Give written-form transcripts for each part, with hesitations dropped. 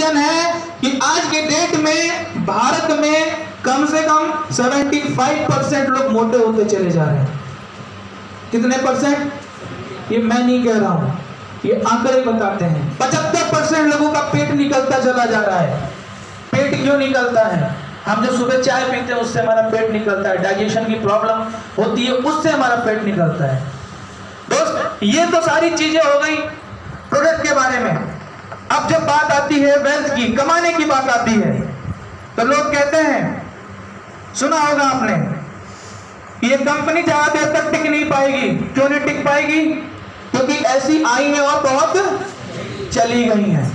Reason है कि आज के डेट में भारत में कम से कम 75% लोग मोटे होते चले जा रहे हैं। कितने परसेंट? ये मैं नहीं कह रहा हूं, ये आंकड़े बताते हैं। 75% लोगों का पेट निकलता चला जा रहा है। पेट क्यों निकलता है? हम जो सुबह चाय पीते हैं उससे हमारा पेट निकलता है, डाइजेशन की प्रॉब्लम होती है उससे हमारा पेट निकलता है। दोस्त, ये तो सारी चीजें हो गई प्रोडक्ट के बारे में। अब जब बात आती है वेल्थ की, कमाने की बात आती है, तो लोग कहते हैं, सुना होगा आपने, ये कंपनी ज्यादा देर तक टिक नहीं पाएगी। क्यों नहीं टिक पाएगी? क्योंकि ऐसी आई है और बहुत चली गई हैं।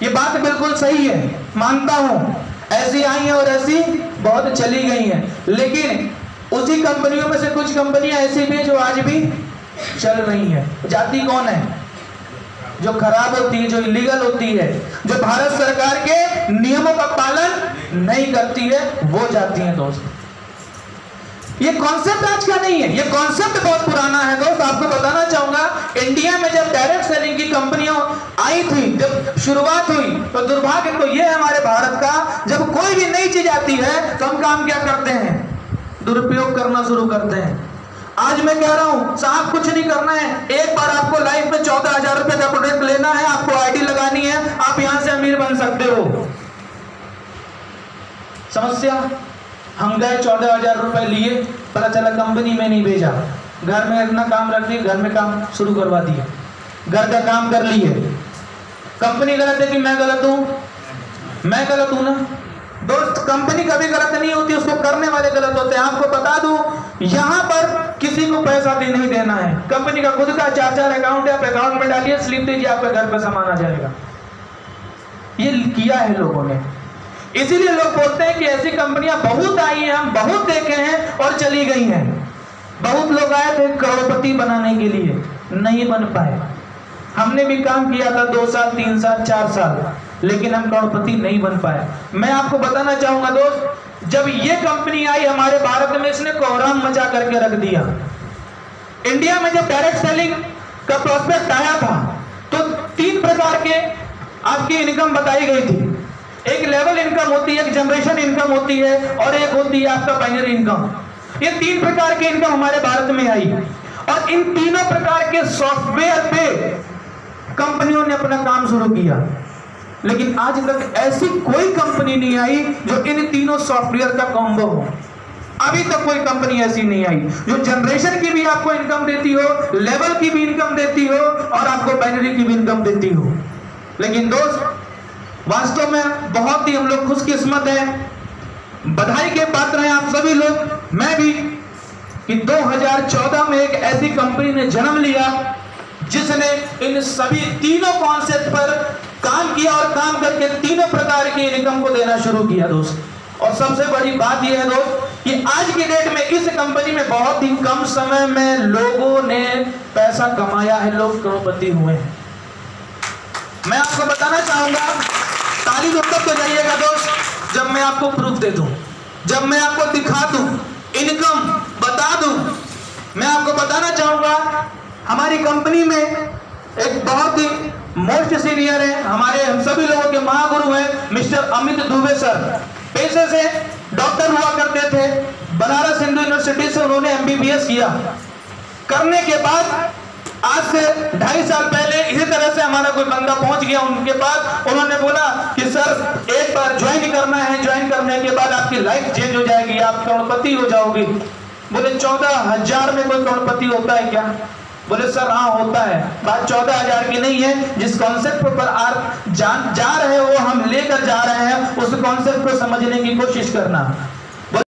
ये बात बिल्कुल सही है, मानता हूं, ऐसी आई है और ऐसी बहुत चली गई हैं। लेकिन उसी कंपनियों में से कुछ कंपनियां ऐसी भी जो आज भी चल रही हैं। जाती कौन है? जो खराब होती है, जो इलीगल होती है, जो भारत सरकार के नियमों का पालन नहीं करती है, वो जाती है। दोस्त, ये कॉन्सेप्ट आज का नहीं है, ये कॉन्सेप्ट बहुत पुराना है। दोस्त, आपको बताना चाहूंगा, इंडिया में जब डायरेक्ट सेलिंग की कंपनियां आई थी, जब शुरुआत हुई, तो दुर्भाग्य तो ये है हमारे भारत का, जब कोई भी नई चीज आती है तो हम काम क्या करते हैं? दुरुपयोग करना शुरू करते हैं। आज मैं कह रहा हूं साहब, कुछ नहीं करना है, एक बार आपको लाइफ में 14,000 रुपए का प्रोडक्ट लेना है, आपको आईडी लगानी है, आप यहां से अमीर बन सकते हो। समस्या, हम गए 14,000 रुपए लिए, पता चला कंपनी में नहीं भेजा, घर में अपना काम रख दिया, घर में काम शुरू करवा दिया, घर का काम कर लिए। कंपनी गलत है कि मैं गलत हूं? मैं गलत हूं ना। दोस्त, कंपनी कभी गलत नहीं होती, उसको करने वाले गलत होते हैं। आपको बता दूं, यहां पर किसी को पैसा भी नहीं देना है। कंपनी का खुद का 4 अकाउंट है, आप अकाउंट में डालिए, स्लिप दीजिए, आपके घर पर सामान आ जाएगा। ये किया है लोगों ने। इसीलिए लोग बोलते हैं कि ऐसी कंपनियां बहुत आई हैं, हम बहुत देखे हैं और चली गई हैं। बहुत लोग आए थे करोड़पति बनाने के लिए, नहीं बन पाए। हमने भी काम किया था 2 साल, 3 साल, 4 साल, लेकिन हम करोड़पति नहीं बन पाए। मैं आपको बताना चाहूंगा दोस्त, जब ये कंपनी आई हमारे भारत में, इसने कोहराम मचा करके रख दिया। इंडिया में जब डायरेक्ट सेलिंग का प्रोस्पेक्ट आया था तो 3 प्रकार के आपकी इनकम बताई गई थी। एक लेवल इनकम होती है, एक जनरेशन इनकम होती है, और एक होती है आपका बाइनरी इनकम। ये 3 प्रकार की इनकम हमारे भारत में आई, और इन तीनों प्रकार के सॉफ्टवेयर पे कंपनियों ने अपना काम शुरू किया। लेकिन आज तक ऐसी कोई कंपनी नहीं आई जो इन तीनों सॉफ्टवेयर का कॉम्बो हो। अभी तक कोई कंपनी ऐसी नहीं आई जो जनरेशन की भी आपको इनकम देती हो, लेवल की भी इनकम देती हो, और आपको बाइनरी की भी इनकम देती हो। लेकिन दोस्त, वास्तव में बहुत ही हम लोग खुशकिस्मत हैं, बधाई के पात्र हैं आप सभी लोग, मैं भी, कि 2014 में एक ऐसी कंपनी ने जन्म लिया जिसने इन सभी तीनों कॉन्सेप्ट पर काम किया और काम करके तीनों प्रकार की इनकम को देना शुरू किया। दोस्त, और सबसे बड़ी बात यह है दोस्त कि आज की डेट में इस कंपनी में बहुत ही कम समय में लोगों ने पैसा कमाया है, लोग करोड़पति हुए हैं। मैं आपको बताना चाहूंगा, ताली तो तब तो जाइएगा दोस्त जब मैं आपको प्रूफ दे दूं, जब मैं आपको दिखा दूं, इनकम बता दूं। मैं आपको बताना चाहूंगा, हमारी कंपनी में एक बहुत ही मोस्ट सीनियर है, हमारे हम सभी लोगों के महागुरु हैं, मिस्टर अमित दुबे सर। पेशे से डॉक्टर हुआ करते थे, बनारस हिंदू यूनिवर्सिटी से उन्होंने MBBS किया। करने के बाद आज से 2.5 साल पहले इसी तरह से हमारा कोई बंदा पहुंच गया उनके पास। उन्होंने बोला कि सर एक बार ज्वाइन करना है, ज्वाइन करने के बाद आपकी लाइफ चेंज हो जाएगी, आप करोड़पति हो जाओगे। बोले 14,000 में कोई करोड़पति होता है क्या? बोले सर हाँ होता है। बात 14,000 की नहीं है, जिस कॉन्सेप्ट पर आप जा रहे हो, हम लेकर जा रहे हैं, उस कॉन्सेप्ट को समझने की कोशिश करना।